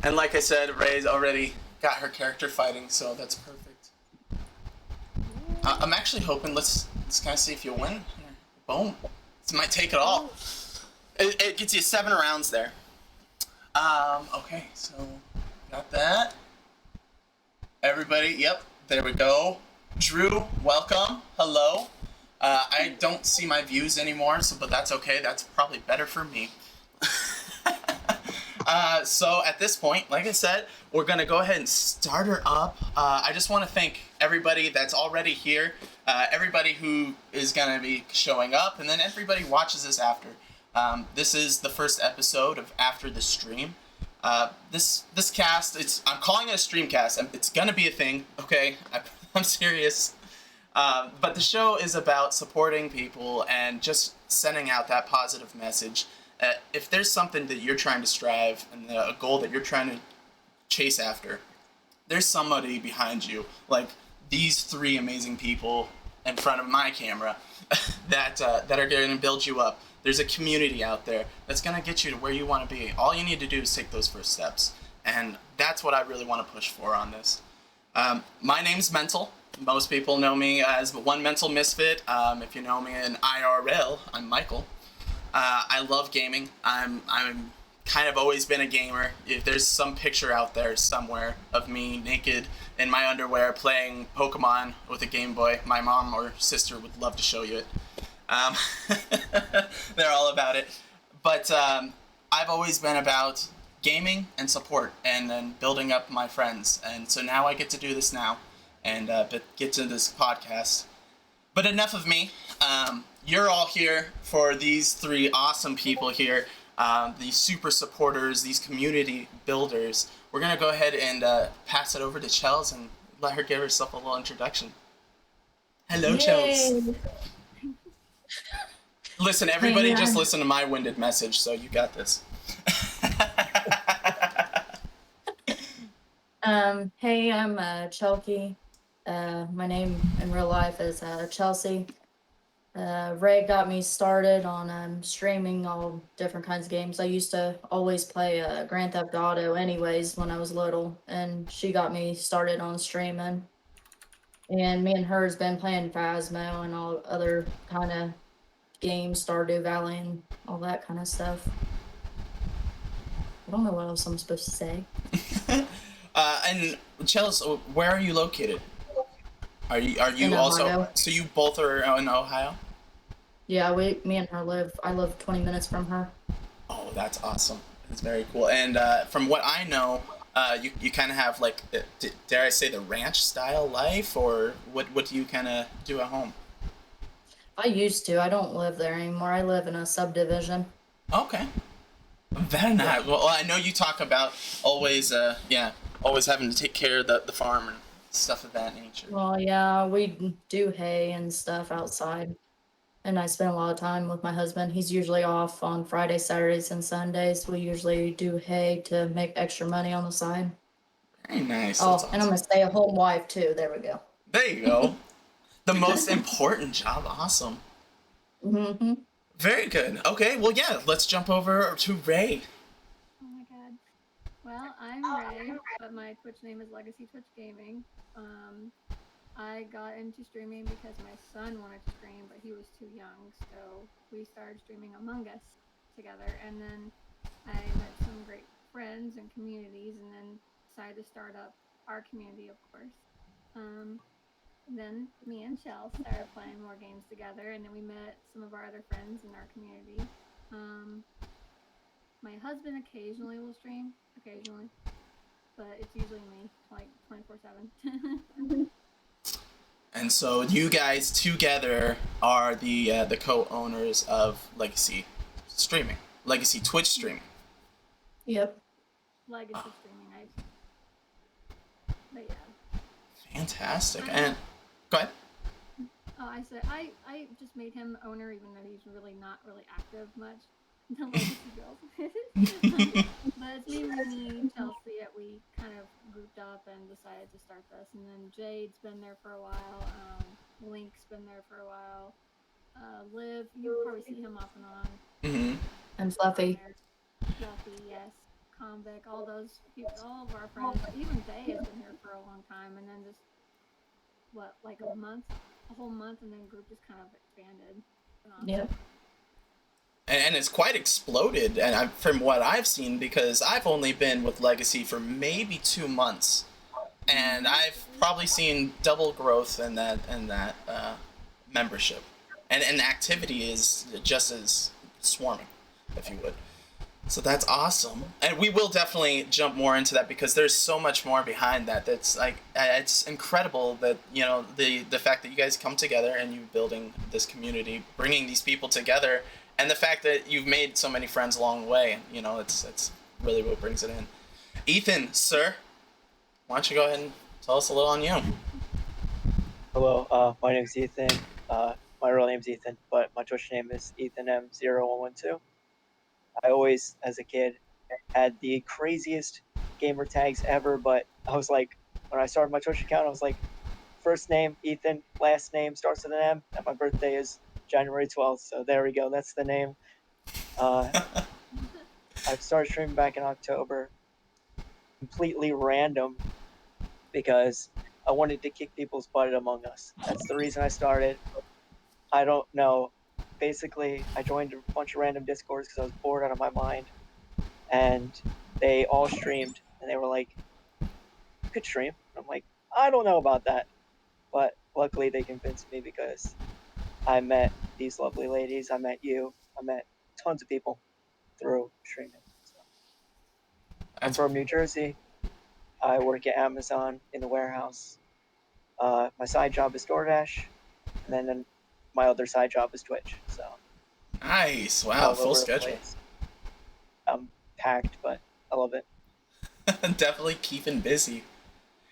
And like I said, Ray's already got her character fighting, so that's perfect. I'm actually hoping, let's kind of see if you win. Boom. This might take it all. It gets you 7 rounds there. Okay, so got that. Everybody, yep, there we go. Drew, welcome. Hello. I don't see my views anymore, but that's okay. That's probably better for me. So at this point, like I said, we're gonna go ahead and start her up. I just want to thank everybody that's already here, everybody who is gonna be showing up, and then everybody who watches this after. This is the first episode of After the Stream. This cast, I'm calling it a stream cast. It's gonna be a thing, okay? I'm serious. But the show is about supporting people and just sending out that positive message. If there's something that you're trying to strive and a goal that you're trying to chase after, there's somebody behind you, like these 3 amazing people in front of my camera that are going to build you up. There's a community out there that's going to get you to where you want to be. All you need to do is take those first steps, and that's what I really want to push for on this. My name's Mental. Most people know me as One Mental Misfit. If you know me in IRL, I'm Michael. I love gaming. I'm kind of always been a gamer. If there's some picture out there somewhere of me naked in my underwear playing Pokemon with a Game Boy, my mom or sister would love to show you it. They're all about it. But I've always been about gaming and support and then building up my friends. And so now I get to do this now and get to this podcast. But enough of me. You're all here for these 3 awesome people here, these super supporters, these community builders. We're going to go ahead and pass it over to Chels and let her give herself a little introduction. Hello, Yay. Chels. Listen, everybody just listen to my winded message, so you got this. Hey, I'm Chelky. My name in real life is Chelsea. Ray got me started on streaming all different kinds of games. I used to always play Grand Theft Auto anyways when I was little, and she got me started on streaming. And me and her has been playing Phasmo and all other kind of games, Stardew Valley and all that kind of stuff. I don't know what else I'm supposed to say. And Chels, where are you located? Are you In also? Ohio. So you both are in Ohio? Yeah, me and her I live 20 minutes from her. Oh, that's awesome. That's very cool. And from what I know, you kind of have like, dare I say, the ranch style life, or what do you kind of do at home? I used to. I don't live there anymore. I live in a subdivision. Okay. Very nice. Well, I know you talk about always, always having to take care of the farm and stuff of that nature. Well, yeah, we do hay and stuff outside. And I spend a lot of time with my husband. He's usually off on Fridays, Saturdays, and Sundays. We usually do hay to make extra money on the side. Very nice. Oh, That's awesome. and I'm a stay-at-home wife too. There we go. There you go. The most important job. Awesome. Mm-hmm. Very good. Okay, well, yeah, let's jump over to Ray. Oh my god. Well, I'm Ray, but my Twitch name is Legacy Twitch Gaming. I got into streaming because my son wanted to stream, but he was too young, so we started streaming Among Us together, and then I met some great friends and communities, and then decided to start up our community, of course. Then me and Chels started playing more games together, and then we met some of our other friends in our community. My husband occasionally will stream, but it's usually me, like 24/7. And so you guys together are the co-owners of Legacy Streaming, Legacy Twitch Streaming. Yep. Legacy streaming, but yeah. Fantastic. And go ahead. Oh, I said I just made him owner, even though he's really not really active much. The Legacy girls. But it's me, Chelsea, that we kind of grouped up and decided to start this. And then Jade's been there for a while. Link's been there for a while. Liv, you'll probably see him off and on. Mm-hmm. And Fluffy. Fluffy, yes. Convict, all those people, all of our friends. Even Day has been here for a long time, and then just what, like a whole month, and then group just kind of expanded. Been Yeah. awesome. And it's quite exploded, and from what I've seen, because I've only been with Legacy for maybe 2 months, and I've probably seen double growth in that membership, and activity is just as swarming, if you would. So that's awesome, and we will definitely jump more into that because there's so much more behind that. That's like it's incredible that the fact that you guys come together and you building this community, bringing these people together, and the fact that you've made so many friends along the way. It's really what brings it in. Ethan, sir, why don't you go ahead and tell us a little on you? Hello, my name's Ethan. My real name's Ethan, but my Twitch name is EthanM0112. I always, as a kid, had the craziest gamer tags ever, but I was like, when I started my Twitch account, I was like, first name Ethan, last name starts with an M, and my birthday is January 12th, so there we go, that's the name. I started streaming back in October, completely random, because I wanted to kick people's butt at Among Us. That's the reason I started. I don't know. Basically, I joined a bunch of random Discords because I was bored out of my mind, and they all streamed, and they were like, "You could stream." I'm like, "I don't know about that," but luckily they convinced me because I met these lovely ladies. I met you. I met tons of people through streaming. So, I'm from New Jersey. I work at Amazon in the warehouse. My side job is DoorDash, and then my other side job is Twitch. So Nice. Wow, all full over the schedule. place. I'm packed, but I love it. Definitely keeping busy.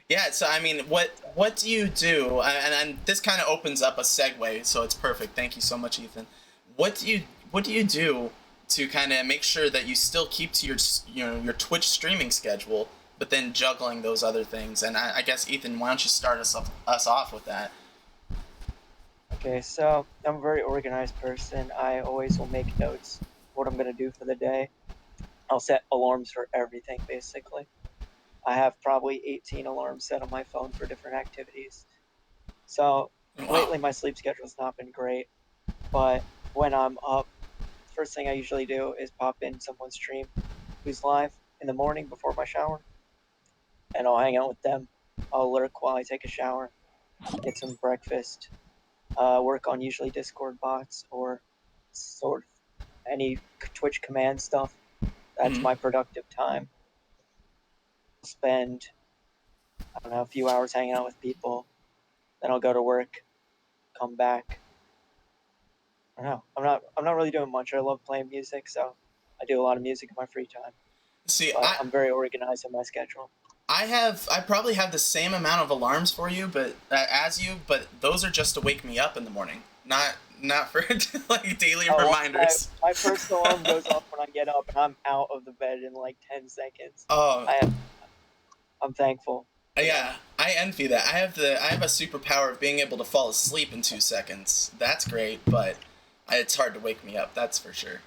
Yeah, so I mean, what do you do? And this kind of opens up a segue, so it's perfect. Thank you so much, Ethan. What do you do to kind of make sure that you still keep to your Twitch streaming schedule, but then juggling those other things? And I guess Ethan, why don't you start us off with that? Okay, so I'm a very organized person. I always will make notes what I'm gonna do for the day. I'll set alarms for everything, basically. I have probably 18 alarms set on my phone for different activities. So Wow. lately my sleep schedule's not been great, but when I'm up, first thing I usually do is pop in someone's stream who's live in the morning before my shower, and I'll hang out with them. I'll lurk while I take a shower, get some breakfast, work on usually Discord bots or sort of any Twitch command stuff. That's my productive time. Spend, I don't know, a few hours hanging out with people. Then I'll go to work, come back. I don't know. I'm not really doing much. I love playing music, so I do a lot of music in my free time. See, But I'm very organized in my schedule. I probably have the same amount of alarms for you, but as you, but those are just to wake me up in the morning, not for like daily reminders. My first alarm goes off when I get up, and I'm out of the bed in like 10 seconds. Oh, I'm thankful. Yeah, I envy that. I have a superpower of being able to fall asleep in 2 seconds. That's great, but it's hard to wake me up. That's for sure.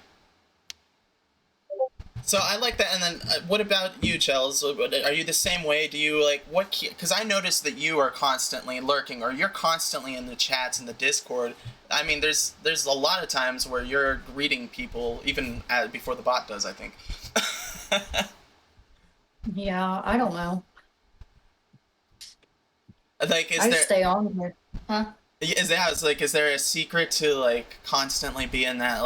So I like that. And then what about you, Chels? Are you the same way? Do you like what? Because I noticed that you are constantly lurking, or you're constantly in the chats in the Discord. I mean, there's a lot of times where you're greeting people even before the bot does, I think. Yeah, I don't know. Like, I stay on here. Huh? Is there a secret to like constantly be in that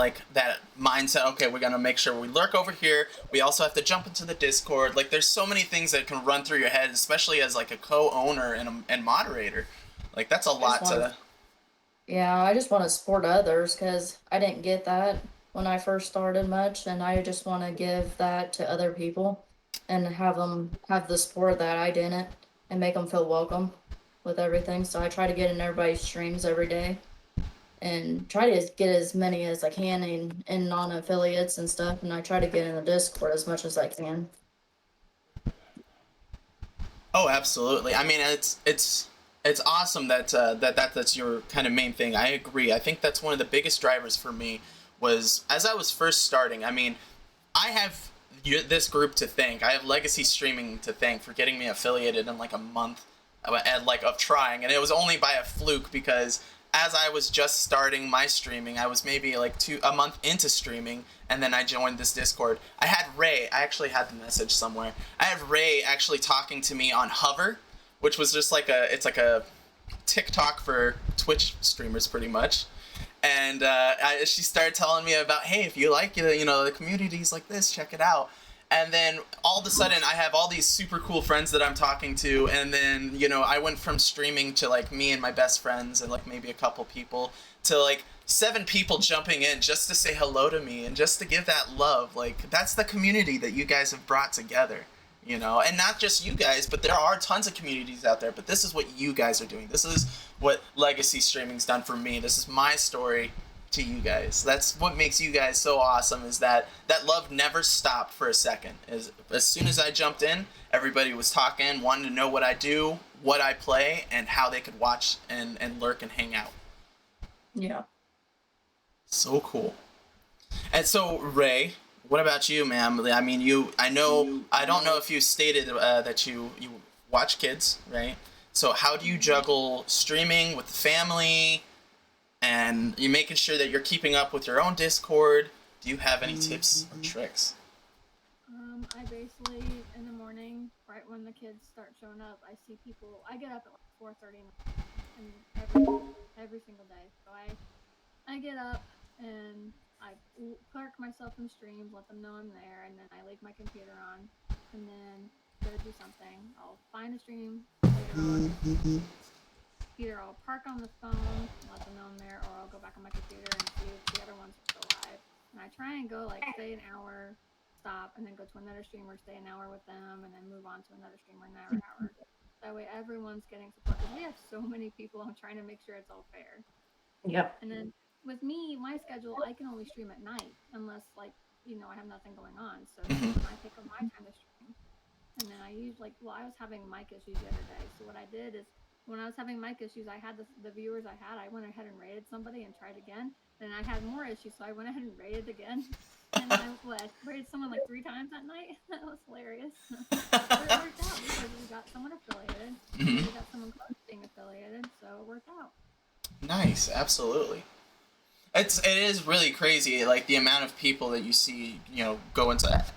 mindset? Okay, we're gonna make sure we lurk over here. We also have to jump into the Discord. Like, there's so many things that can run through your head, especially as like a co-owner and moderator. Like, that's a lot to. Yeah, I just want to support others because I didn't get that when I first started much, and I just want to give that to other people and have them have the support that I didn't and make them feel welcome with everything. So I try to get in everybody's streams every day and try to get as many as I can in non-affiliates and stuff, and I try to get in the Discord as much as I can. Oh, absolutely. I mean, it's awesome that that's your kind of main thing. I agree. I think that's one of the biggest drivers for me was as I was first starting. I mean, I have this group to thank. I have Legacy Streaming to thank for getting me affiliated in like a month of trying, and it was only by a fluke because as I was just starting my streaming, I was maybe like a month into streaming, and then I joined this Discord. I had Ray. I actually had the message somewhere. I had Ray actually talking to me on Hover, which was just like it's like a TikTok for Twitch streamers, pretty much. And she started telling me about, hey, if you like the communities like this, check it out. And then all of a sudden, I have all these super cool friends that I'm talking to, and then I went from streaming to like me and my best friends and like maybe a couple people to like 7 people jumping in just to say hello to me and just to give that love. Like, that's the community that you guys have brought together. And not just you guys, but there are tons of communities out there, but this is what you guys are doing. This is what Legacy Streaming's done for me. This is my story to you guys. That's what makes you guys so awesome, is that love never stopped for a second. As soon as I jumped in, everybody was talking, wanting to know what I do, what I play, and how they could watch and lurk and hang out. Yeah. So cool. And so, Ray, what about you, ma'am? I mean, I don't know if you stated that you watch kids, right? So how do you juggle streaming with the family and you making sure that you're keeping up with your own Discord? Do you have any tips or tricks? I basically, in the morning, right when the kids start showing up, I see people. I get up at like 4:30 and every single day. So I get up and I clerk myself in streams, let them know I'm there, and then I leave my computer on, and then go do something. I'll find a stream later on. Either I'll park on the phone, let them know I'm there, or I'll go back on my computer and see if the other ones are still live. And I try and go like stay an hour, stop, and then go to another streamer, stay an hour with them, and then move on to another streamer another hour. That way everyone's getting support. Because we have so many people, I'm trying to make sure it's all fair. Yep. And then with me, my schedule, I can only stream at night unless I have nothing going on. So that's when I pick up my time to stream. And then I use I was having mic issues the other day. So what I did is when I was having mic issues, I had the viewers I had. I went ahead and rated somebody and tried again. Then I had more issues, so I went ahead and rated again. And I rated someone like 3 times that night. That was hilarious. But it worked out because we got someone affiliated. We got someone close to being affiliated, so it worked out. Nice, absolutely. It is really crazy, like the amount of people that you see, go into that.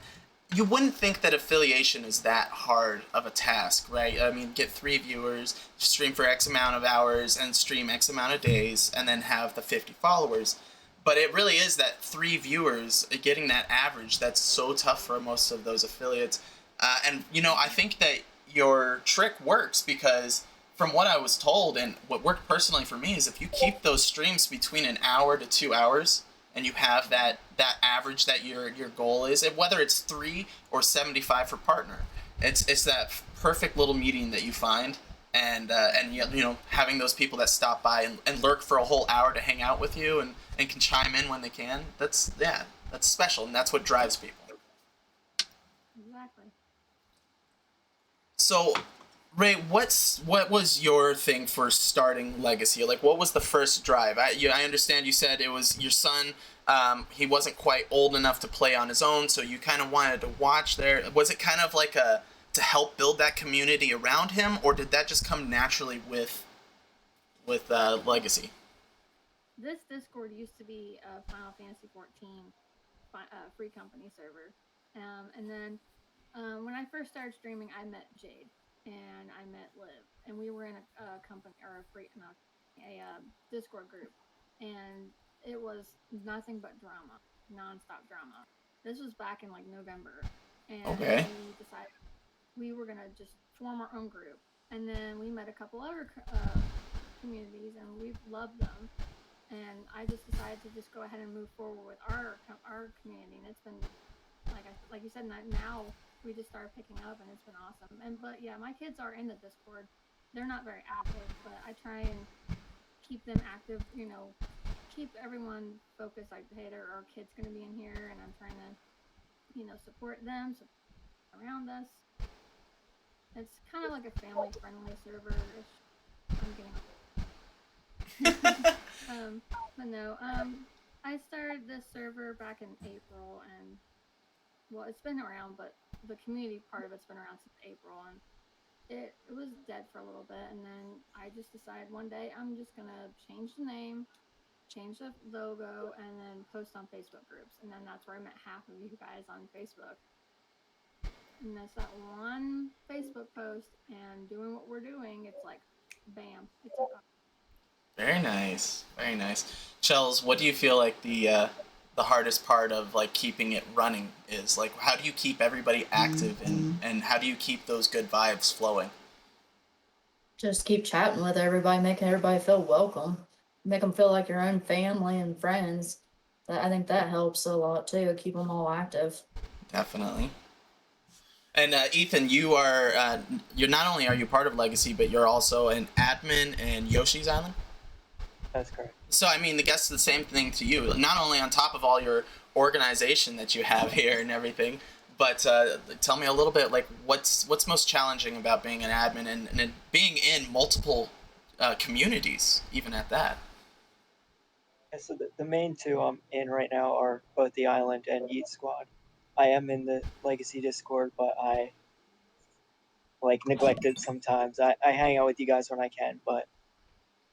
You wouldn't think that affiliation is that hard of a task, right? I mean, get 3 viewers, stream for X amount of hours, and stream X amount of days, and then have the 50 followers. But it really is that 3 viewers, getting that average, that's so tough for most of those affiliates. And I think that your trick works because from what I was told, and what worked personally for me, is if you keep those streams between an hour to 2 hours, and you have that average that your goal is, and whether it's 3 or 75 for partner, it's that perfect little median that you find, and having those people that stop by and lurk for a whole hour to hang out with you and can chime in when they can. That's special, and that's what drives people. Exactly. So, Ray, what was your thing for starting Legacy? Like, what was the first drive? I understand you said it was your son. He wasn't quite old enough to play on his own, so you kind of wanted to watch there. Was it kind of like to help build that community around him, or did that just come naturally with Legacy? This Discord used to be a Final Fantasy 14 free company server. And then when I first started streaming, I met Jade and I met Liv, and we were in a company or a Discord group, and it was nothing but drama, nonstop drama. This was back in like November, and Okay. we decided we were gonna just form our own group, and then we met a couple other communities, and we loved them. And I just decided to just go ahead and move forward with our community, and it's been like you said, now we just started picking up, and it's been awesome. But yeah, my kids are in the Discord. They're not very active, but I try and keep them active. Keep everyone focused. Like, hey, there are kids going to be in here, and I'm trying to support them, support around us. It's kind of like a family-friendly server. I'm getting. But no, I started this server back in April, and well, it's been around, but the community part of it's been around since April, and it was dead for a little bit, and then I just decided one day I'm just gonna change the name, change the logo, and then post on Facebook groups, and then that's where I met half of you guys on Facebook. And that's that one Facebook post and doing what we're doing. It's like, bam, it took off. Very nice. Very nice. Chels, what do you feel like the hardest part of like keeping it running is? Like how do you keep everybody active and how do you keep those good vibes flowing? Just keep chatting with everybody, making everybody feel welcome, make them feel like your own family and friends. I think that helps a lot too. Keep them all active. Definitely. And Ethan, you're not only are you part of Legacy, but you're also an admin in Yoshi's Island. That's correct. So I mean, I guess the same thing to you. Not only on top of all your organization that you have here and everything, but tell me a little bit like what's most challenging about being an admin and being in multiple communities, even at that. Yeah, so the main two I'm in right now are both the Island and Yeet Squad. I am in the Legacy Discord, but I like neglect it sometimes. I hang out with you guys when I can, but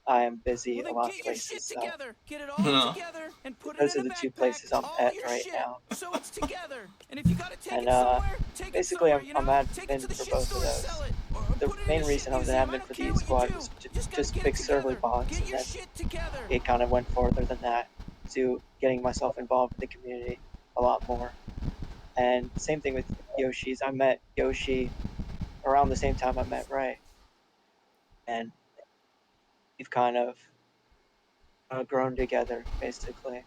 I am busy Well, a then lot of get your shit places. So together. Get it all No. together and put it those in are a the two backpack. places I'm All at your right shit, now. so it's together. And if you gotta take And it somewhere, take it basically, somewhere. You I'm know, take it admin to the for shit both of store and those. sell it, or The put it in main a reason shit I was an museum. I admin don't for the care Yeet what you Squad do. was You just gotta just get it fix server together. bots, Get and your then shit together. it kind of went further than that to getting myself involved with the community a lot more. And same thing with Yoshi's. I met Yoshi around the same time I met Ray, and we've kind of grown together basically.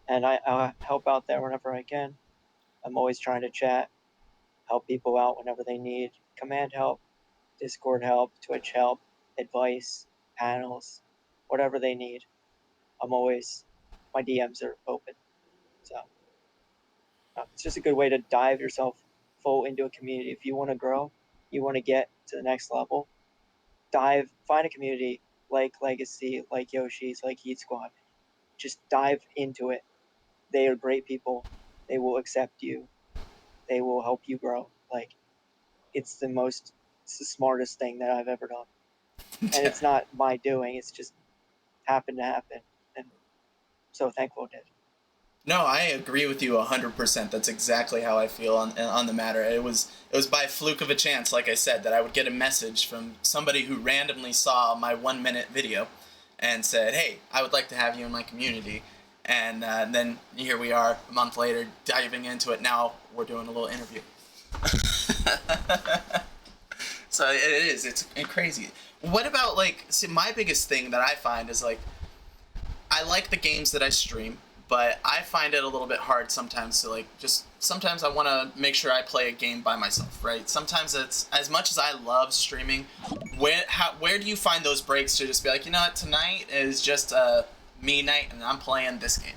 And I help out there whenever I can. I'm always trying to chat, help people out whenever they need command help, Discord help, Twitch help, advice, panels, whatever they need. I'm always, my DMs are open. So it's just a good way to dive yourself full into a community. If you want to grow, you want to get to the next level, find a community like Legacy, like Yoshi's, like Heat Squad. Just dive into it. They are great people. They will accept you. They will help you grow. Like it's the smartest thing that I've ever done. And it's not my doing. It's just happened to happen, and I'm so thankful it did. No, I agree with you 100%. That's exactly how I feel on the matter. It was by fluke of a chance, like I said, that I would get a message from somebody who randomly saw my 1 minute video, and said, "Hey, I would like to have you in my community." And then here we are, a month later, diving into it. Now we're doing a little interview. So it's crazy. What about like? See, my biggest thing that I find is like I like the games that I stream, but I find it a little bit hard sometimes to like just sometimes I want to make sure I play a game by myself, right? Sometimes it's as much as I love streaming, where do you find those breaks to just be like, you know what, tonight is just a me night and I'm playing this game.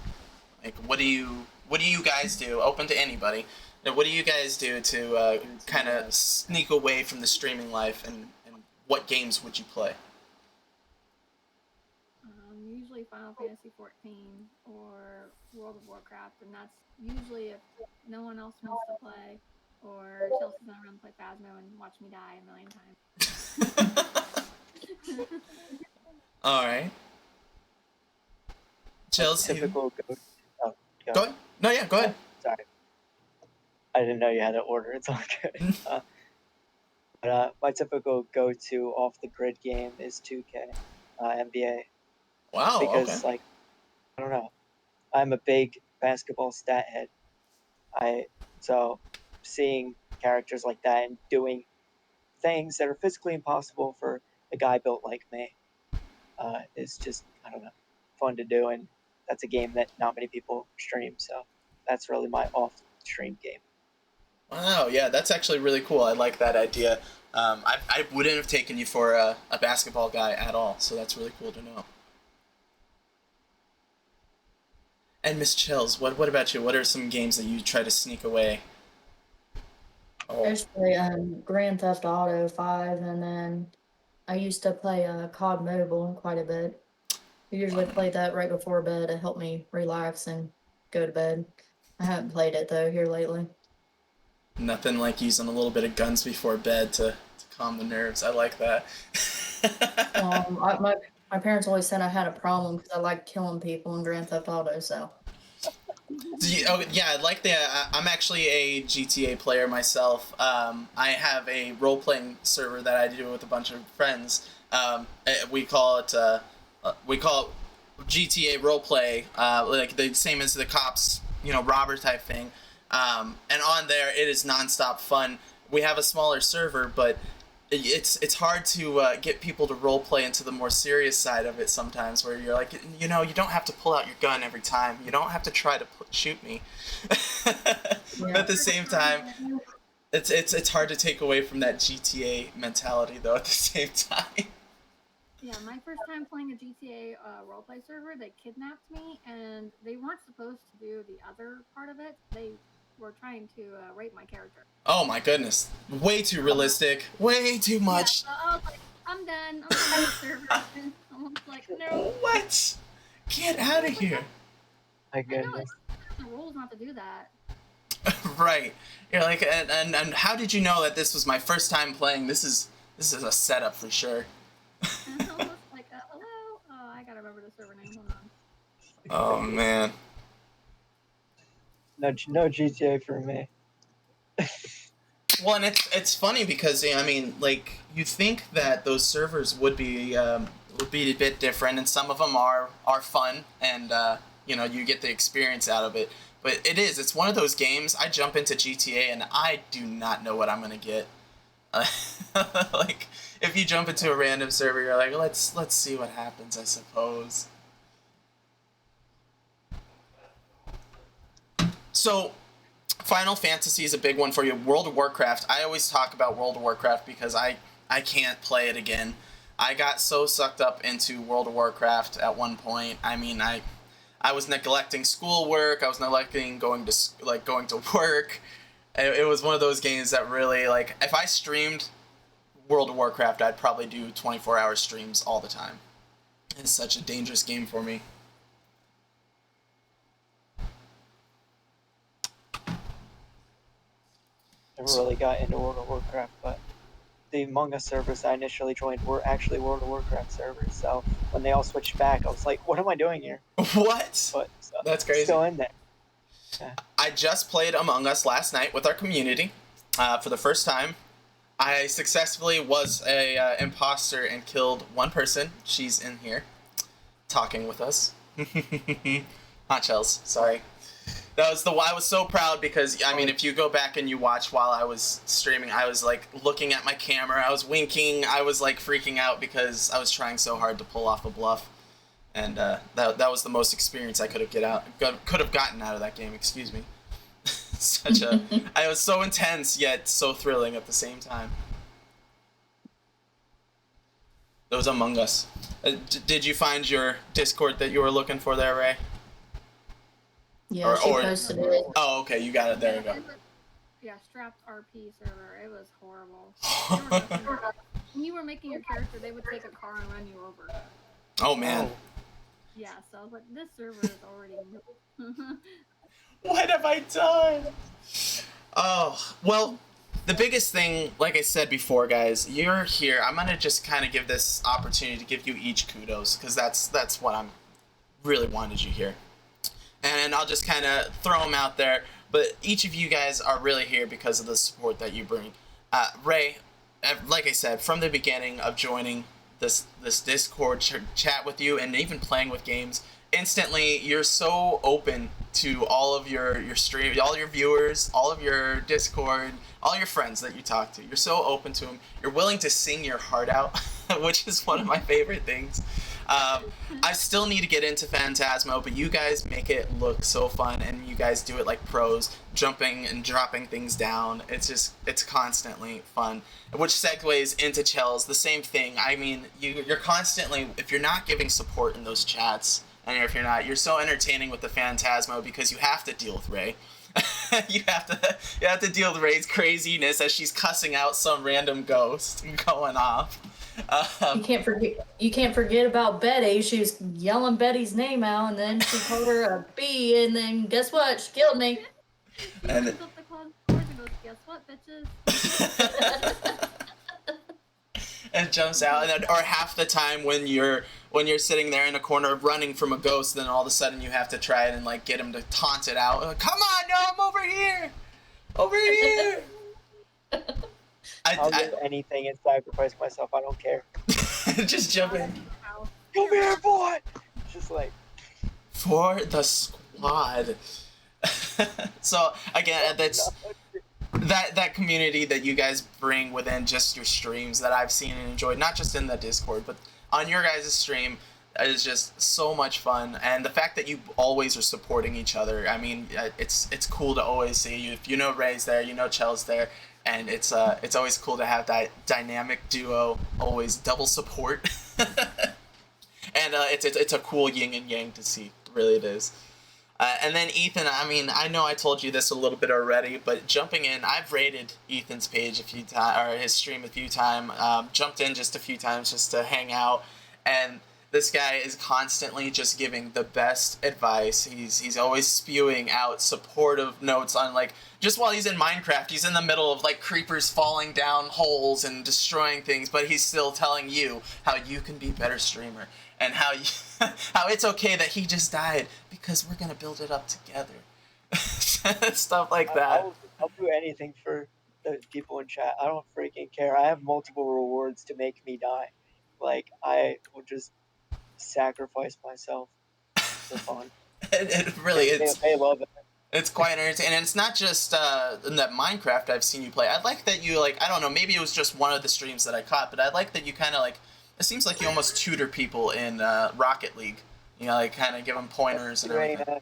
Like what do you guys do? Open to anybody. What do you guys do to kind of sneak away from the streaming life and what games would you play? Usually Final Fantasy 14 or World of Warcraft, and that's usually if no one else wants to play or Chelsea's not around to play Phasmo and watch me die a million times. All right. Chelsea. Typical go. Oh, Go ahead. No, yeah, go ahead. Sorry, I didn't know you had to order. It's all good. But my typical go-to off the grid game is 2K, NBA, Wow, okay. because like I don't know, I'm a big basketball stat head. I so seeing characters like that and doing things that are physically impossible for a guy built like me is just I don't know fun to do, and that's a game that not many people stream. So that's really my off-stream game. Wow, yeah, that's actually really cool. I like that idea. I wouldn't have taken you for a basketball guy at all, so that's really cool to know. And Miss Chills, what about you? What are some games that you try to sneak away? I Oh, used to play Grand Theft Auto 5, and then I used to play COD Mobile quite a bit. I usually play that right before bed to help me relax and go to bed. I haven't played it though here lately. Nothing like using a little bit of guns before bed to calm the nerves. I like that. My parents always said I had a problem because I like killing people in Grand Theft Auto. So Oh yeah, like I'm actually a GTA player myself. I have a role playing server that I do with a bunch of friends. We call it GTA roleplay, like the same as the cops, robber type thing. And on there, it is nonstop fun. We have a smaller server, but it's hard to get people to role play into the more serious side of it sometimes, where you're like, you don't have to pull out your gun every time. You don't have to try to shoot me. But at the same time, it's hard to take away from that GTA mentality though. At the same time. Yeah, my first time playing a GTA roleplay server, they kidnapped me, and they weren't supposed to do the other part of it. They were trying to rape my character. Oh my goodness. Way too realistic. Way too much. Yeah, so I was like, I'm done. I'm done with the server. And someone's like, no. What? Get out of here. My I know, goodness. it's the rules not to do that. Right. You're like, and how did you know that this was my first time playing? This is a setup for sure. And I was like, hello? Oh, I gotta remember the server name. Hold on. Oh man. No GTA for me. Well, and it's funny because I mean, like, you think that those servers would be a bit different, and some of them are fun, and you get the experience out of it. But it's one of those games. I jump into GTA and I do not know what I'm gonna get. Like, if you jump into a random server, you're like, let's see what happens, I suppose. So, Final Fantasy is a big one for you. World of Warcraft. I always talk about World of Warcraft because I can't play it again. I got so sucked up into World of Warcraft at one point. I mean, I was neglecting schoolwork. I was neglecting going to work. It was one of those games that really, like, if I streamed World of Warcraft, I'd probably do 24-hour streams all the time. It's such a dangerous game for me. Never really got into World of Warcraft, but the Among Us servers I initially joined were actually World of Warcraft servers. So when they all switched back, I was like, "What am I doing here?" What? But That's crazy. Still in there. I just played Among Us last night with our community for the first time. I successfully was a imposter and killed one person. She's in here, talking with us. Not Chels, sorry. I was so proud because, I mean, if you go back and you watch while I was streaming, I was, like, looking at my camera, I was winking, I was, like, freaking out because I was trying so hard to pull off a bluff. And that was the most experience I could have gotten out of that game, excuse me. It was so intense, yet so thrilling at the same time. That was Among Us. Did you find your Discord that you were looking for there, Ray? yeah, she posted it. Oh, okay, you got it. There you go. Yeah, strapped RP server. It was horrible. When you were making your character, they would take a car and run you over. Oh, man. Yeah, so I was like, this server is already What have I done? Oh, well, the biggest thing, like I said before, guys, you're here. I'm going to just kind of give this opportunity to give you each kudos, because that's what I'm really wanted you here. And I'll just kind of throw them out there. But each of you guys are really here because of the support that you bring. Ray, like I said, from the beginning of joining this Discord chat with you and even playing with games, instantly you're so open to all of your stream, all your viewers, all of your Discord, all your friends that you talk to. You're so open to them. You're willing to sing your heart out, which is one of my favorite things. I still need to get into Phantasmo, but you guys make it look so fun, and you guys do it like pros, jumping and dropping things down. It's constantly fun, which segues into Chels, the same thing. I mean, you're constantly, if you're not giving support in those chats, and if you're so entertaining with the Phantasmo because you have to deal with Ray. you have to deal with Ray's craziness as she's cussing out some random ghost and going off. You can't forget about Betty. She was yelling Betty's name out, and then she called her a bee, and then guess what? She killed me. She And opens up the closet doors and goes, "Guess what, bitches?" and jumps out, and then, or half the time when you're sitting there in a corner running from a ghost, then all of a sudden you have to try it and like get him to taunt it out. Like, come on, no, I'm over here, over here. I'll I do anything and sacrifice myself. I don't care. just jump in House. Come here, boy. Just like for the squad. So again, that's that community that you guys bring within just your streams that I've seen and enjoyed, not just in the Discord, but on your guys' stream is just so much fun. And the fact that you always are supporting each other, I mean, it's cool to always see you. If you know Ray's there, you know Chels there, and it's always cool to have that dynamic duo, always double support. And it's a cool yin and yang to see, really it is. And then Ethan, I mean, I know I told you this a little bit already, but jumping in, I've rated Ethan's page a few times, or his stream a few times, jumped in just a few times just to hang out, and this guy is constantly just giving the best advice. He's always spewing out supportive notes on, like, just while he's in Minecraft, he's in the middle of like creepers falling down holes and destroying things, but he's still telling you how you can be a better streamer and how you, how it's okay that he just died because we're gonna build it up together. Stuff like that. I'll do anything for the people in chat. I don't freaking care. I have multiple rewards to make me die. Like I will just sacrifice myself for fun. It really is. They love it. It's quite entertaining, and it's not just in that Minecraft I've seen you play. I like that you, like, I don't know, maybe it was just one of the streams that I caught, but I like that you kind of, like, it seems like you almost tutor people in Rocket League. You know, like, kind of give them pointers and everything.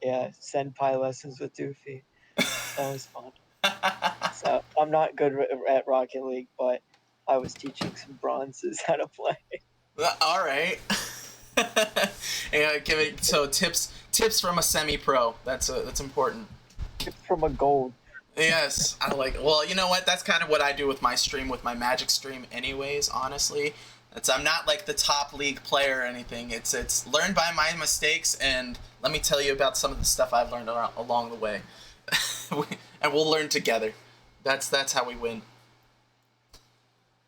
Yeah, senpai lessons with Doofy. That was fun. So I'm not good at Rocket League, but I was teaching some bronzes how to play. All right. Yeah, give it, so tips from a semi-pro. That's important. Tips from a gold. Yes, I like. Well, you know what? That's kind of what I do with my stream, with my Magic stream, anyways. Honestly, I'm not like the top league player or anything. It's learned by my mistakes, and let me tell you about some of the stuff I've learned along the way, and we'll learn together. That's how we win.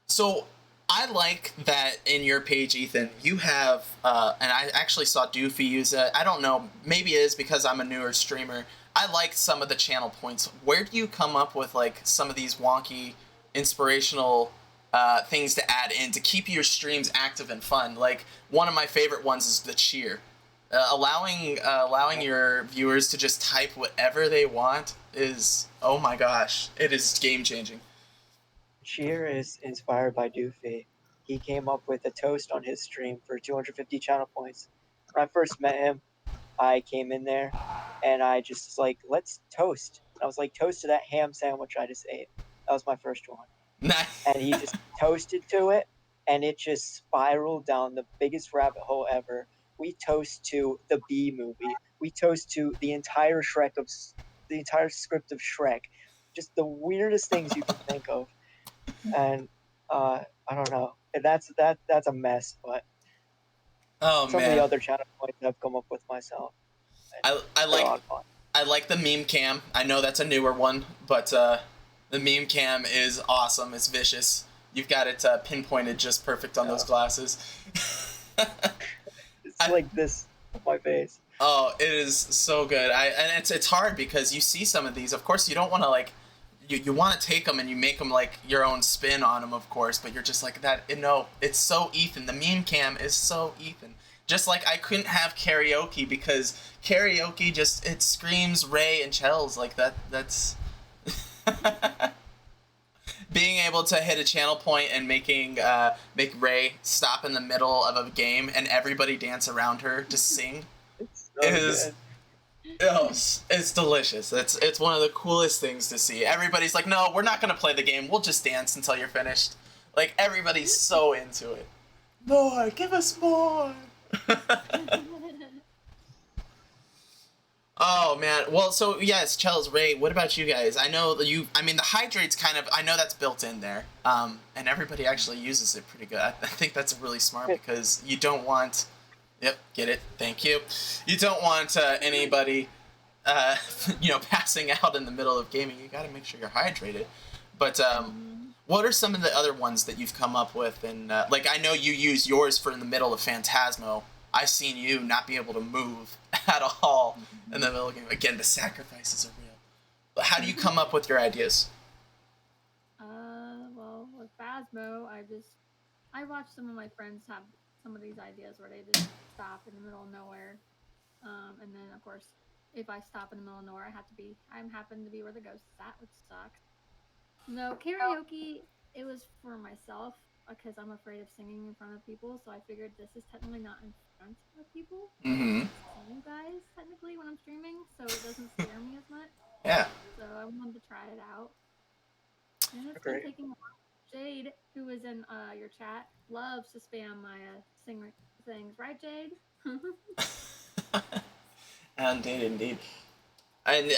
So I like that in your page, Ethan, you have, and I actually saw Doofy use it. I don't know, maybe it is because I'm a newer streamer. I like some of the channel points. Where do you come up with like some of these wonky, inspirational things to add in to keep your streams active and fun? Like one of my favorite ones is the cheer. Allowing your viewers to just type whatever they want is, oh my gosh, it is game changing. Cheer is inspired by Doofy. He came up with a toast on his stream for 250 channel points. When I first met him, I came in there and I just was like, let's toast. I was like, toast to that ham sandwich I just ate. That was my first one. And he just toasted to it, and it just spiraled down the biggest rabbit hole ever. We toast to the Bee Movie. We toast to the entire script of Shrek. Just the weirdest things you can think of. And I don't know. That's a mess, but Oh some man, of the other channel points I've come up with myself. I like the meme cam. I know that's a newer one, but the meme cam is awesome. It's vicious. You've got it pinpointed just perfect on those glasses. It's like this on my face. Oh, it is so good. And it's hard because you see some of these. Of course, you don't want to like. You want to take them and you make them like your own spin on them, of course, but you're just like that. No, it's so Ethan. The meme cam is so Ethan. Just like I couldn't have karaoke because karaoke just, it screams Ray and Chels like that. That's being able to hit a channel point and make Ray stop in the middle of a game and everybody dance around her to sing It's so is. good. Oh, it's delicious. It's one of the coolest things to see. Everybody's like, no, we're not gonna play the game. We'll just dance until you're finished. Like everybody's so into it. More, give us more. Oh man. Well, so yes, Chels, Ray. What about you guys? I know that you. I mean, the hydrate's kind of. I know that's built in there. And everybody actually uses it pretty good. I think that's really smart because you don't want. Yep, get it. Thank you. You don't want anybody, uh, passing out in the middle of gaming. You got to make sure you're hydrated. But what are some of the other ones that you've come up with? And like, I know you use yours for in the middle of Phantasmo. I've seen you not be able to move at all in the middle of the game. Again, the sacrifices are real. But how do you come up with your ideas? Well, with Phasmo, I watch some of my friends have some of these ideas where they just stop in the middle of nowhere. And then of course, if I stop in the middle of nowhere, I'm happen to be where the ghost is at, which sucks. No, karaoke, it was for myself because I'm afraid of singing in front of people. So I figured this is technically not in front of people. Mm-hmm. I see you guys technically when I'm streaming, so it doesn't scare me as much. Yeah. So I wanted to try it out. And it's been Great. taking a while. Jade, who is in your chat, loves to spam my things, right, Jade? Indeed, indeed. And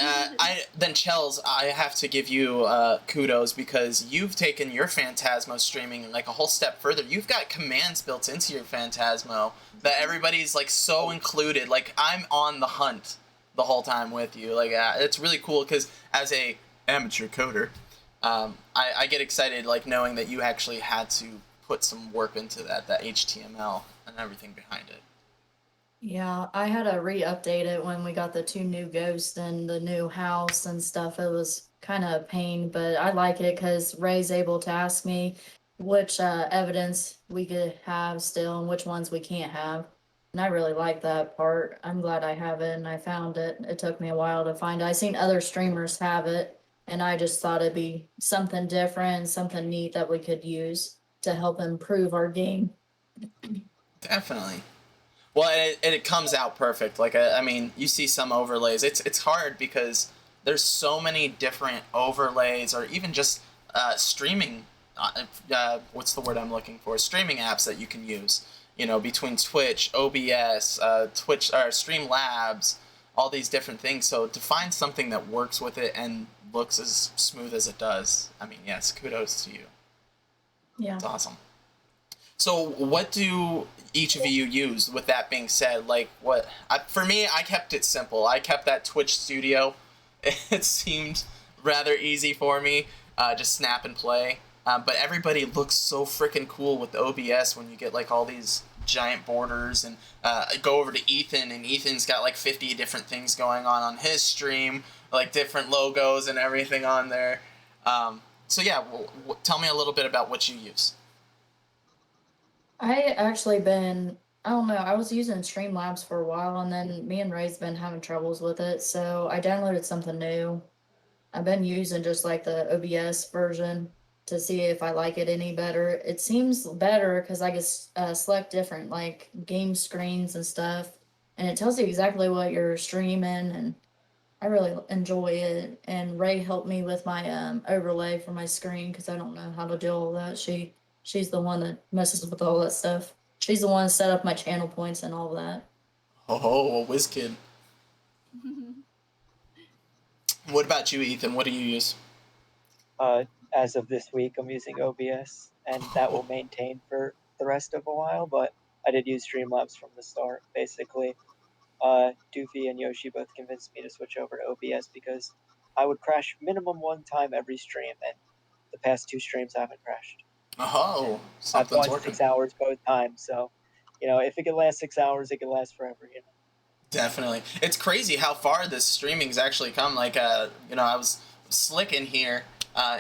then Chels, I have to give you kudos because you've taken your Phantasmo streaming like a whole step further. You've got commands built into your Phantasmo that everybody's like so included. Like I'm on the hunt the whole time with you. Like it's really cool because as a amateur coder, I get excited like knowing that you actually had to put some work into that HTML and everything behind it. Yeah, I had to re-update it when we got the two new ghosts and the new house and stuff. It was kind of a pain, but I like it because Ray's able to ask me which evidence we could have still and which ones we can't have. And I really like that part. I'm glad I have it and I found it. It took me a while to find it. I seen other streamers have it, and I just thought it'd be something different, something neat that we could use to help improve our game. Definitely. Well, it comes out perfect. Like I mean, you see some overlays. It's hard because there's so many different overlays, or even just streaming. What's the word I'm looking for? Streaming apps that you can use. Between Twitch, OBS, Twitch, or Streamlabs, all these different things. So to find something that works with it and looks as smooth as it does, I mean, yes, kudos to you. Yeah. It's awesome. So what do each of you use? With that being said, like for me, I kept it simple. I kept that Twitch Studio. It seemed rather easy for me, just snap and play. But everybody looks so freaking cool with OBS when you get like all these giant borders and go over to Ethan, and Ethan's got like 50 different things going on his stream, like different logos and everything on there. So yeah, tell me a little bit about what you use. I actually I don't know, I was using Streamlabs for a while and then me and Ray's been having troubles with it. So I downloaded something new. I've been using just like the OBS version to see if I like it any better. It seems better because I can select different like game screens and stuff. And it tells you exactly what you're streaming, and I really enjoy it. And Ray helped me with my overlay for my screen because I don't know how to do all that. She's the one that messes with all that stuff. She's the one that set up my channel points and all that. Oh, a whiz kid. What about you, Ethan? What do you use? As of this week, I'm using OBS, and that will maintain for the rest of a while. But I did use Streamlabs from the start. Basically, Doofy and Yoshi both convinced me to switch over to OBS because I would crash minimum one time every stream, and the past two streams haven't crashed. Oh, I've something's gone working. 6 hours both times, so if it can last 6 hours, it can last forever. Definitely. It's crazy how far this streaming's actually come. Like, I was Slick in here.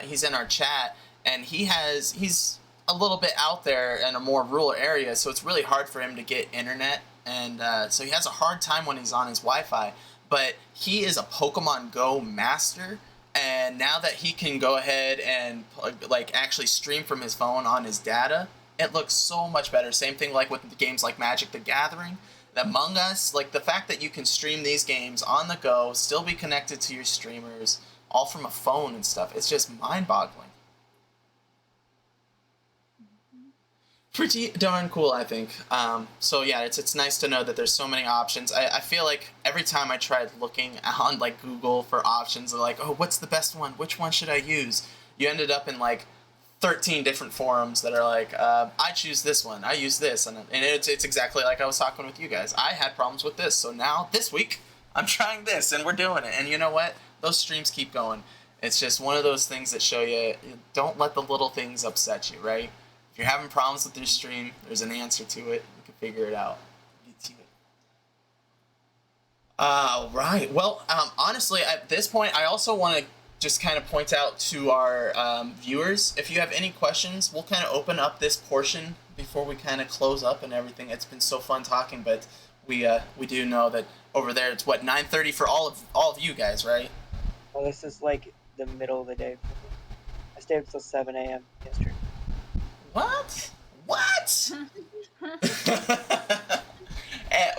He's in our chat, and he's a little bit out there in a more rural area, so it's really hard for him to get internet, and so he has a hard time when he's on his Wi-Fi. But he is a Pokemon Go master, and now that he can go ahead and like actually stream from his phone on his data, it looks so much better. Same thing like with the games like Magic the Gathering. Among Us, like the fact that you can stream these games on the go, still be connected to your streamers, all from a phone and stuff, it's just mind-boggling. pretty darn cool, I think. So yeah, it's nice to know that there's so many options. I feel like every time I tried looking on like Google for options, like, oh, what's the best one? Which one should I use? You ended up in like 13 different forums that are like, I choose this one, I use this, and it's exactly like I was talking with you guys. I had problems with this, so now this week I'm trying this, and we're doing it. And you know what? Those streams keep going. It's just one of those things that show you don't let the little things upset you, right? If you're having problems with your stream, there's an answer to it. You can figure it out. Get to it. Right. Well, honestly, at this point, I also want to just kind of point out to our viewers, if you have any questions, we'll kind of open up this portion before we kind of close up and everything. It's been so fun talking, but we do know that over there it's what 9:30 for all of you guys, right? Well, this is like the middle of the day for me. I stayed up till 7 a.m. yesterday. What? What?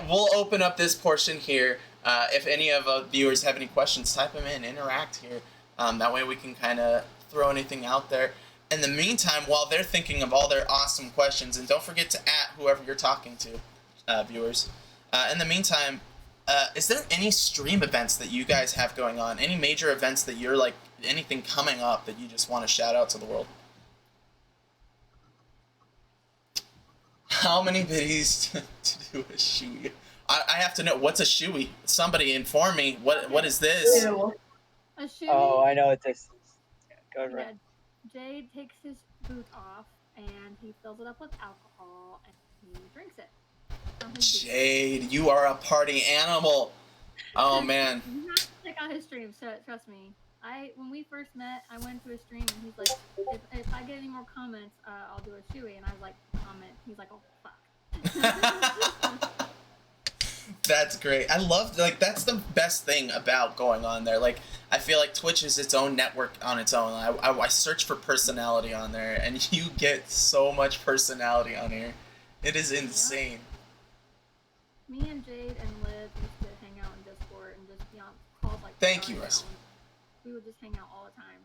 We'll open up this portion here. If any of the viewers have any questions, type them in, interact here. That way we can kind of throw anything out there. In the meantime, while they're thinking of all their awesome questions, and don't forget to whoever you're talking to, viewers. In the meantime, is there any stream events that you guys have going on? Any major events that you're like, anything coming up that you just want to shout out to the world? How many biddies to do a shoey? I have to know, what's a shoey? Somebody inform me. What is this? Ew. A shoe. Oh, I know what this is. Yeah, go Yeah, right. Jade takes his boot off and he fills it up with alcohol and he drinks it from his boot. Jade, you are a party animal. Oh man. You have to check out his stream. So trust me. When we first met, I went to a stream and he's like, if I get any more comments, I'll do a shoey. And I was like, comment. He's like, oh fuck. That's great. I love, like, that's the best thing about going on there. Like, I feel like Twitch is its own network on its own. I search for personality on there, and you get so much personality on here. It is insane. Me and Jade and Liv used to hang out in Discord and just be on calls like. Thank you, Russ. We would just hang out all the time.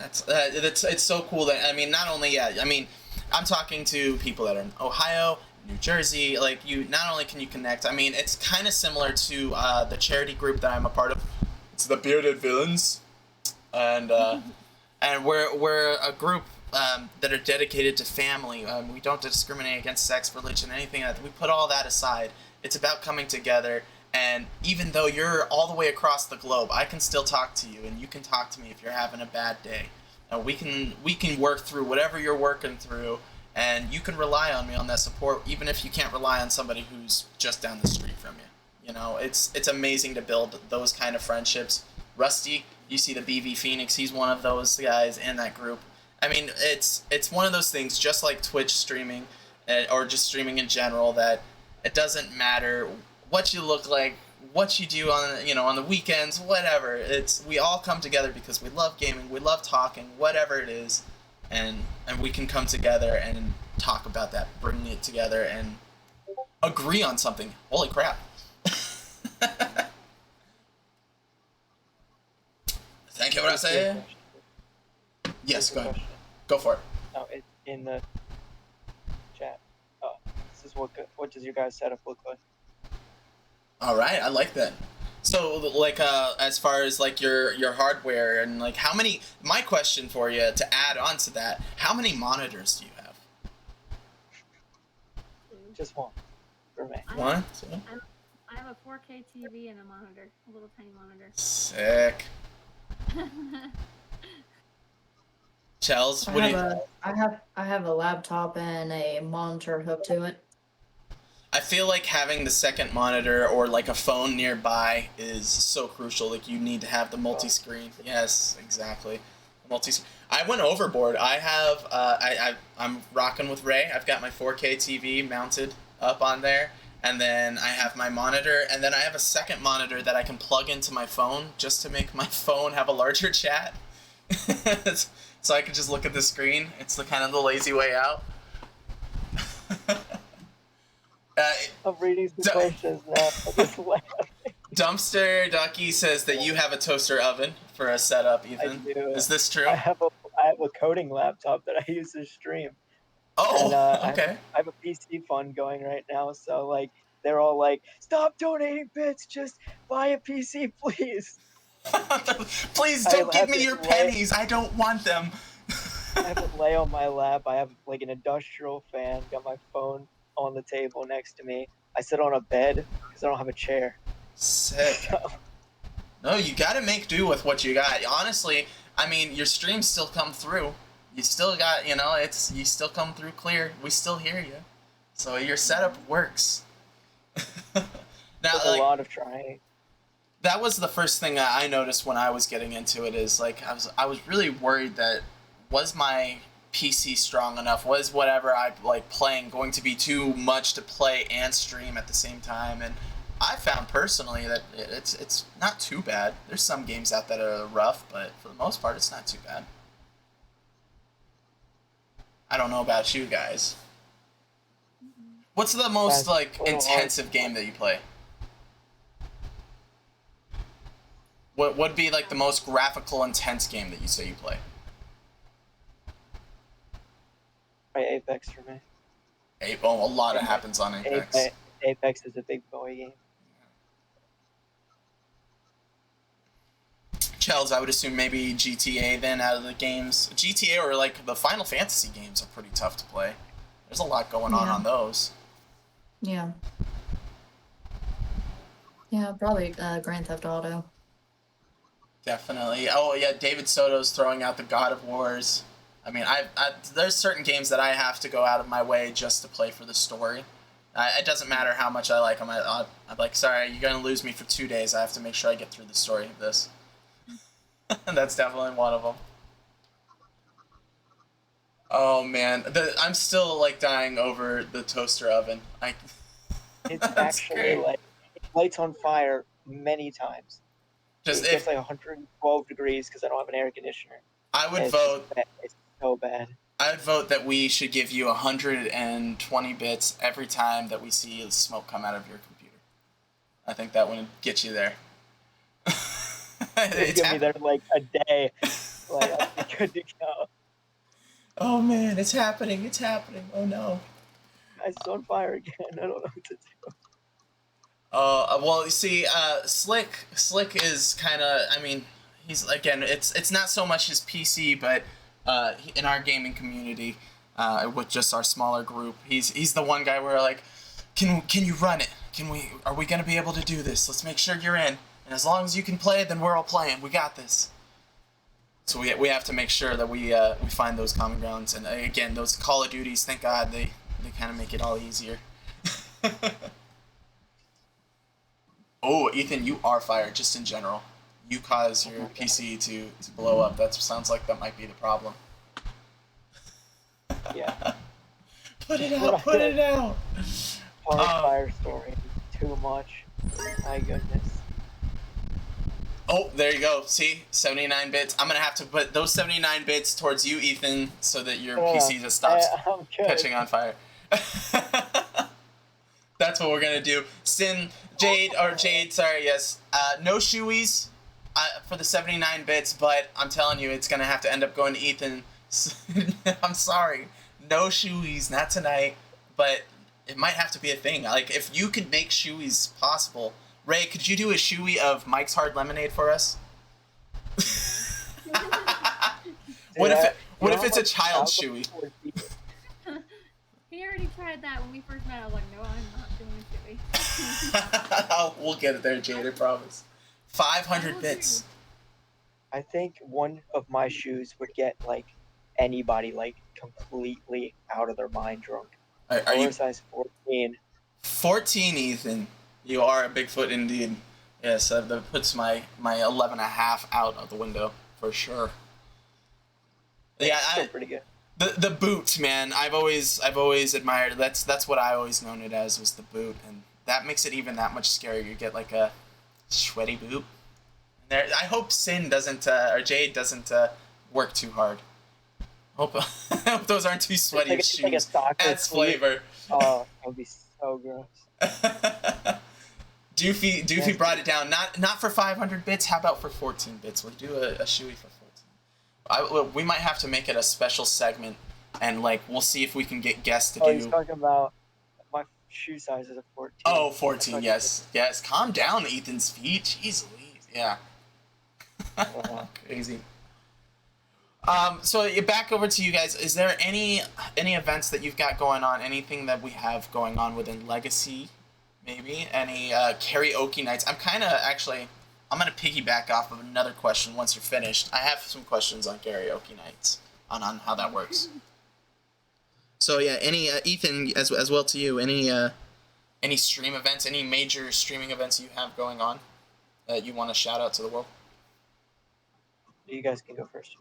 It's so cool that, I mean, not only, yeah, I mean, I'm talking to people that are in Ohio, New Jersey, like, you, not only can you connect, I mean, it's kind of similar to the charity group that I'm a part of. It's the Bearded Villains, and we're a group that are dedicated to family. We don't discriminate against sex, religion, anything like that. We put all that aside. It's about coming together, and even though you're all the way across the globe, I can still talk to you, and you can talk to me if you're having a bad day. We can work through whatever you're working through, and you can rely on me on that support, even if you can't rely on somebody who's just down the street from you. You know, it's amazing to build those kind of friendships. Rusty, you see the BV Phoenix, he's one of those guys in that group. I mean, it's one of those things, just like Twitch streaming, or just streaming in general, that it doesn't matter what you look like, what you do on the weekends, whatever. We all come together because we love gaming, we love talking, whatever it is, and we can come together and talk about that, bring it together, and agree on something. Holy crap! Thank you, what I say. Yes, go ahead. Go for it. Oh, it's in the chat. Oh, this is what does your guys' setup look like? All right, I like that. So, like, as far as like your hardware and like how many? My question for you to add on to that: how many monitors do you have? Just one for me. One. I have a 4K TV and a monitor, a little tiny monitor. Sick. Chels, what do you? I have a laptop and a monitor hooked to it. I feel like having the second monitor or like a phone nearby is so crucial. Like, you need to have the multi-screen. Yes, exactly. I went overboard. I have I'm rocking with Ray. I've got my 4K TV mounted up on there, and then I have my monitor, and then I have a second monitor that I can plug into my phone just to make my phone have a larger chat. So I can just look at the screen. It's the kind of the lazy way out. I'm reading some questions now. I'm just laughing. Dumpster Ducky says that you have a toaster oven for a setup, Ethan. I do. Is this true? I have a coding laptop that I use to stream. Oh, And okay. I have a PC fund going right now, so like they're all like, "Stop donating bits, just buy a PC, please." Please I don't give have me it your lay, pennies. I don't want them. I have it lay on my lap. I have like an industrial fan. Got my phone on the table next to me. I sit on a bed because I don't have a chair. Sick. So, No, you gotta make do with what you got. Honestly, I mean, your streams still come through. You still got, you still come through clear. We still hear you. So your setup works. Now, there's a like, lot of trying. that was the first thing I noticed when I was getting into it is, like, I was really worried that was my PC strong enough? Was whatever I like playing going to be too much to play and stream at the same time? And I found personally that it's not too bad. There's some games out that are rough, but for the most part, it's not too bad. I don't know about you guys. What's the most That's like a little intensive hard. game that you play? What would be like the most graphical intense game that you say you play? Probably Apex for me. Oh, a lot of happens on Apex. Apex is a big boy game. Chels, I would assume maybe GTA then out of the games. GTA or like the Final Fantasy games are pretty tough to play. There's a lot going on those. Yeah. Yeah, probably Grand Theft Auto. Definitely. Oh yeah, David Soto's throwing out the God of Wars. I mean, there's certain games that I have to go out of my way just to play for the story. It doesn't matter how much I like them. I'm like, sorry, you're gonna lose me for 2 days. I have to make sure I get through the story of this. And that's definitely one of them. Oh man, I'm still like dying over the toaster oven. It's actually great. like it lights on fire many times. Just It gets if like 112 degrees because I don't have an air conditioner. I would And vote, it's so bad. I'd vote that we should give you 120 bits every time that we see the smoke come out of your computer. I think that would get you there. It's give me there like a day. Like I'll be good to go. Oh man, it's happening! It's happening! Oh no! Guys, it's on fire again. I don't know what to do. Well, you see, Slick is kind of. I mean, he's again. It's not so much his PC, but in our gaming community, with just our smaller group, he's the one guy where like, can you run it? Are we gonna be able to do this? Let's make sure you're in. And as long as you can play, then we're all playing. We got this. So we have to make sure that we find those common grounds. And again, those Call of Duties, thank God, they kind of make it all easier. Oh, Ethan, you are fired just in general. You cause your PC to blow up. That sounds like that might be the problem. Yeah. Put it out! Put it out! Fire story. Too much. My goodness. Oh, there you go. See? 79 bits. I'm going to have to put those 79 bits towards you, Ethan, so that your PC just stops catching on fire. That's what we're going to do. Jade, sorry, yes. No shoeies for the 79 bits, but I'm telling you, it's going to have to end up going to Ethan. I'm sorry. No shoeies, not tonight, but it might have to be a thing. Like, if you could make shoeies possible... Ray, could you do a shoey of Mike's Hard Lemonade for us? What if it's a child shoey? He already tried that when we first met. I was like, no, I'm not doing a shoey. We'll get it there, Jade, I promise. 500 bits. I think one of my shoes would get like anybody like completely out of their mind drunk. Are you size 14? 14, Ethan? You are a Bigfoot indeed. Yes, that puts my 11 and a half out of the window for sure. Yeah, Still pretty good. The boot, man. I've always admired. That's what I always known it as, was the boot, and that makes it even that much scarier. You get like a sweaty boot. There, I hope Sin doesn't or Jade doesn't work too hard. I hope those aren't too sweaty of shoes. Adds flavor. Oh, that would be so gross. Doofy brought it down. Not for 500 bits. How about for 14 bits? We'll do a shoey for 14. We might have to make it a special segment and like we'll see if we can get guests to Oh, he's do. talking about my shoe size is a 14. Oh, That's 14, like- yes. Calm down, Ethan's feet. Jeez Louise. Yeah. Uh-huh. Crazy. So back over to you guys. Is there any events that you've got going on? Anything that we have going on within Legacy? Maybe any karaoke nights? I'm gonna piggyback off of another question once you're finished. I have some questions on karaoke nights on how that works. So yeah, any Ethan as well to you. Any stream events? Any major streaming events you have going on that you want to shout out to the world? You guys can go first.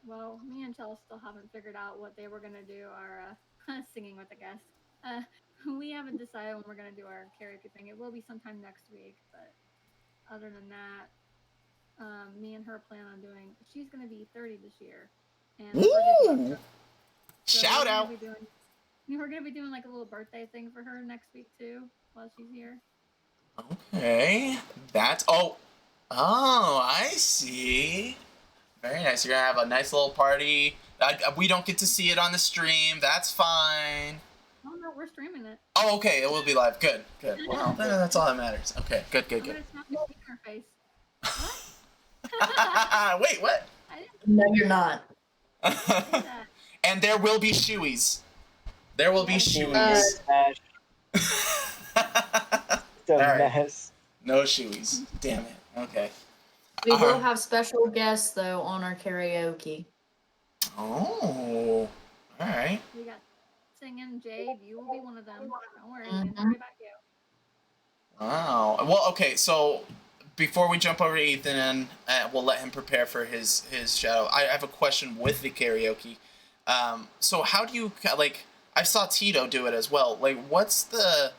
Well, me and Chels still haven't figured out what day we're gonna do our singing with the guests. We haven't decided when we're gonna do our karaoke thing. It will be sometime next week, but other than that, me and her plan on doing. She's gonna be 30 this year, and her birthday's in Woo! October, so Shout out! we're gonna be doing like a little birthday thing for her next week too, while she's here. Okay, oh, I see. Very nice. You're gonna have a nice little party. We don't get to see it on the stream. That's fine. Oh no, we're streaming it. Oh, okay. It will be live. Good. Well, then that's all that matters. Okay, good. I'm gonna snap your in her face. Wait, what? I didn't No, you're not. say that. And there will be shoeies. There will be shoeies. Smash. It's a Alright. mess. No shoeies. Damn it. Okay. We will have special guests though on our karaoke. Oh. All right. We got singing. Jade, you will be one of them. Don't worry. Mhm. Don't worry about you. Wow. Well, okay. So before we jump over to Ethan, and we'll let him prepare for his shadow. I have a question with the karaoke. So how do you like? I saw Tito do it as well. Like, what's the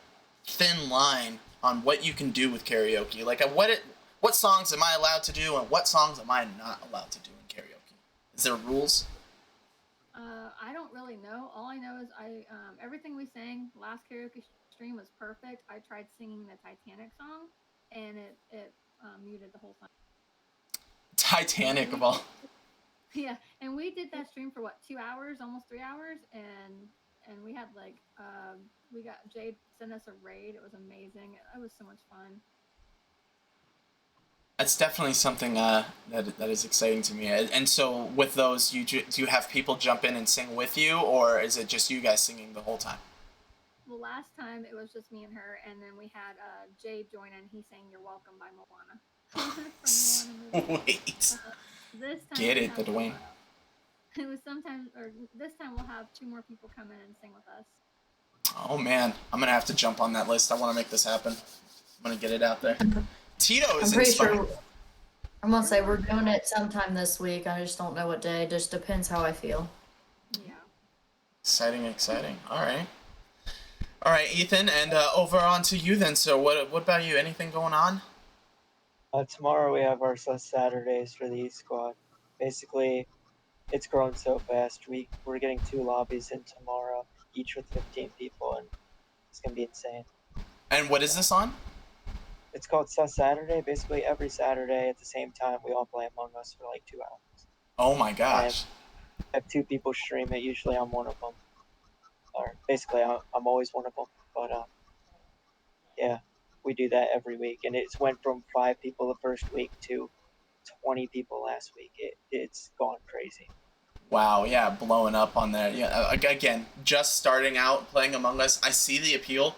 thin line on what you can do with karaoke? Like, what songs am I allowed to do, and what songs am I not allowed to do in karaoke? Is there rules? I don't really know. All I know is everything we sang last karaoke stream was perfect. I tried singing the Titanic song, and it muted the whole time. Titanic of all. Yeah, and we did that stream for what, 2 hours, almost 3 hours, and we had like we got Jade sent us a raid. It was amazing. It was so much fun. That's definitely something that is exciting to me. And so with those, do you have people jump in and sing with you, or is it just you guys singing the whole time? Well, last time it was just me and her, and then we had Jade join in. He sang "You're Welcome" by Moana. From the Moana movie. Wait. This time Get we it, the have, Dwayne. It was this time we'll have 2 more people come in and sing with us. Oh man, I'm gonna have to jump on that list. I want to make this happen. I'm gonna get it out there. Tito is I'm pretty inspiring. sure. I'm gonna say we're doing it sometime this week. I just don't know what day. It just depends how I feel. Yeah. Exciting. All right, Ethan, and over on to you then. So what about you? Anything going on? Tomorrow we have our Saturdays for the E Squad. Basically, it's grown so fast. We're getting 2 lobbies in tomorrow, each with 15 people, and it's gonna be insane. And what is this on? It's called Saturday. Basically, every Saturday at the same time, we all play Among Us for like 2 hours. Oh my gosh. I have 2 people stream it. Usually, I'm one of them. Or basically, I'm always one of them. But yeah, we do that every week, and it's went from 5 people the first week to 20 people last week. It's gone crazy. Wow, yeah, blowing up on there. Yeah, again, just starting out playing Among Us. I see the appeal.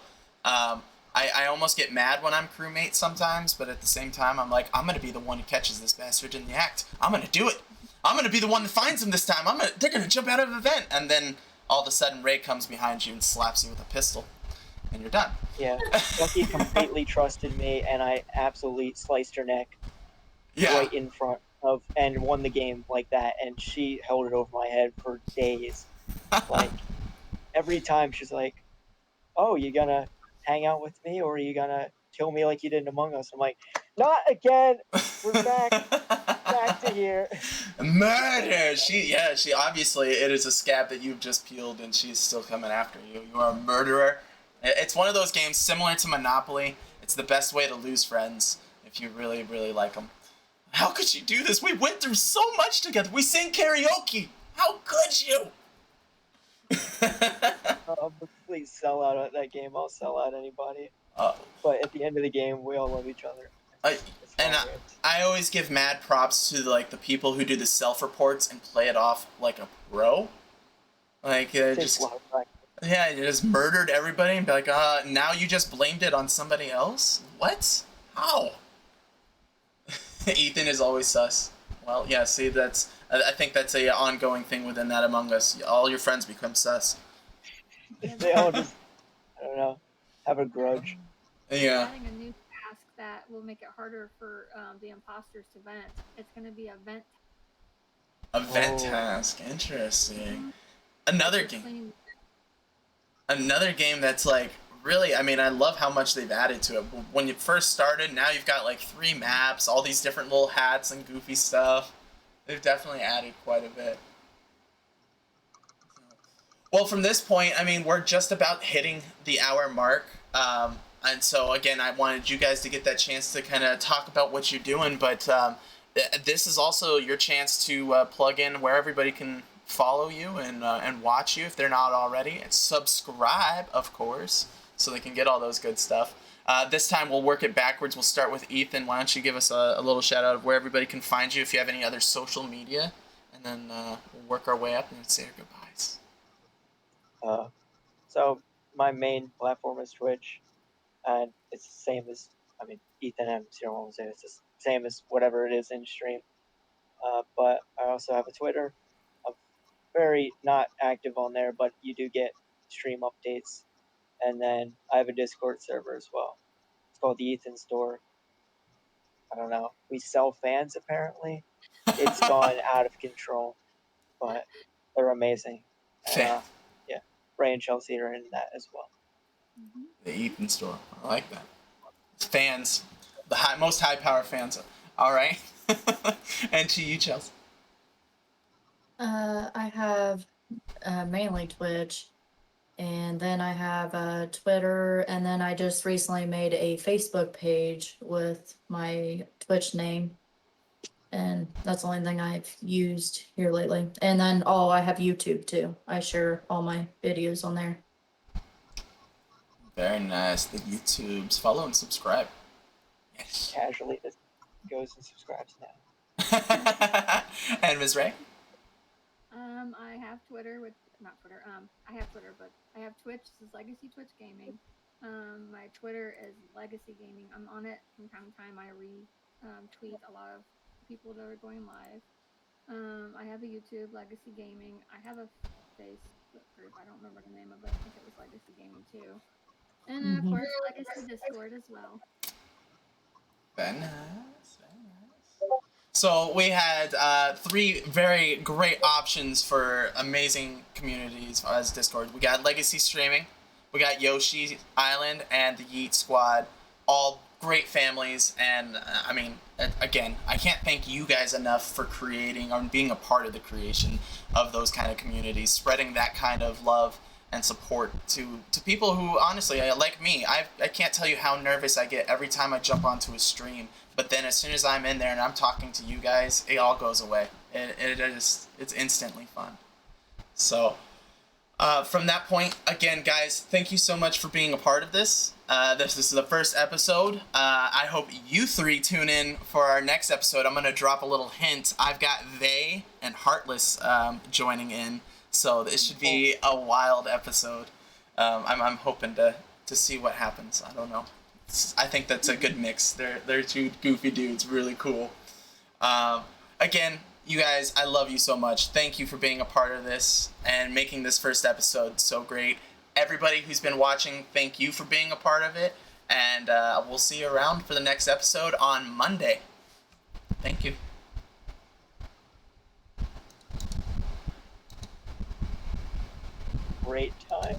I almost get mad when I'm crewmate sometimes, but at the same time, I'm like, I'm gonna be the one who catches this bastard in the act. I'm gonna do it. I'm gonna be the one that finds him this time. They're gonna jump out of the vent, and then all of a sudden, Ray comes behind you and slaps you with a pistol, and you're done. Yeah, Becky completely trusted me, and I absolutely sliced her neck Yeah. right in front of, and won the game like that. And she held it over my head for days. Like every time she's like, "Oh, you gonna hang out with me, or are you gonna kill me like you did in Among Us?" I'm like, "Not again. We're back to here." Murder. She obviously it is a scab that you've just peeled, and she's still coming after you. You are a murderer. It's one of those games similar to Monopoly. It's the best way to lose friends if you really, really like them. How could she do this? We went through so much together. We sang karaoke. How could you? But please sell out at that game. I'll sell out anybody. uh, But at the end of the game, we all love each other. I, It's and fun games. I always give mad props to like the people who do the self-reports and play it off like a pro. Like It takes just a lot of practice. yeah, you just murdered everybody and be like, now you just blamed it on somebody else? What? How? Ethan is always sus. Well, yeah, see, I think that's a ongoing thing within that Among Us. All your friends become sus. They all just, I don't know, have a grudge. Yeah. Adding a new task that will make it harder for the imposters to vent. It's going to be a vent. Event Oh. task. Interesting. Another Just game. cleaning- Another game that's like really, I mean, I love how much they've added to it. When you first started, now you've got like 3 maps, all these different little hats and goofy stuff. They've definitely added quite a bit. Well, from this point, I mean, we're just about hitting the hour mark. And so, again, I wanted you guys to get that chance to kind of talk about what you're doing. But this is also your chance to plug in where everybody can follow you and watch you if they're not already. And subscribe, of course, so they can get all those good stuff. This time, we'll work it backwards. We'll start with Ethan. Why don't you give us a little shout out of where everybody can find you if you have any other social media? And then we'll work our way up and say our goodbyes. So my main platform is Twitch, and it's the same as, I mean, Ethan M01 it's the same as whatever it is in stream. But I also have a Twitter. I'm very not active on there, but you do get stream updates. And then I have a Discord server as well. It's called the Ethan Store. I don't know. We sell fans apparently. It's gone out of control, but they're amazing. And yeah, Ray and Chelsea are in that as well. The Ethan store. I like that. Fans. The most high power fans. All right. And to you, Chels. I have mainly Twitch, and then I have Twitter, and then I just recently made a Facebook page with my Twitch name, and that's the only thing I've used here lately. And then I have YouTube too. I share all my videos on there. Very nice. The YouTubes. Follow and subscribe. Yes. Casually just goes and subscribes now. And Ms. Ray? I have Twitter with not Twitter. I have Twitter, but I have Twitch. This is Legacy Twitch Gaming. My Twitter is Legacy Gaming. I'm on it from time to time. I tweet a lot of people that are going live. I have a YouTube, Legacy Gaming. I have a Facebook group. I don't remember the name of it. I think it was Legacy Gaming too. And then, of course, Legacy Discord as well. Very nice. Very nice. So we had 3 very great options for amazing communities as Discord. We got Legacy Streaming, we got Yoshi Island, and the Yeet Squad. All great families, and I mean, again, I can't thank you guys enough for creating or being a part of the creation of those kind of communities, spreading that kind of love and support to people who, honestly, like me, I can't tell you how nervous I get every time I jump onto a stream. But then as soon as I'm in there and I'm talking to you guys, it all goes away. It's instantly fun. So from that point, again, guys, thank you so much for being a part of this. This is the first episode. I hope you 3 tune in for our next episode. I'm going to drop a little hint. I've got They and Heartless joining in. So this should be a wild episode. I'm hoping to see what happens. I don't know. I think that's a good mix. They're 2 goofy dudes, really cool. Again, you guys, I love you so much. Thank you for being a part of this and making this first episode so great. Everybody who's been watching, thank you for being a part of it. And we'll see you around for the next episode on Monday. Thank you. Great time.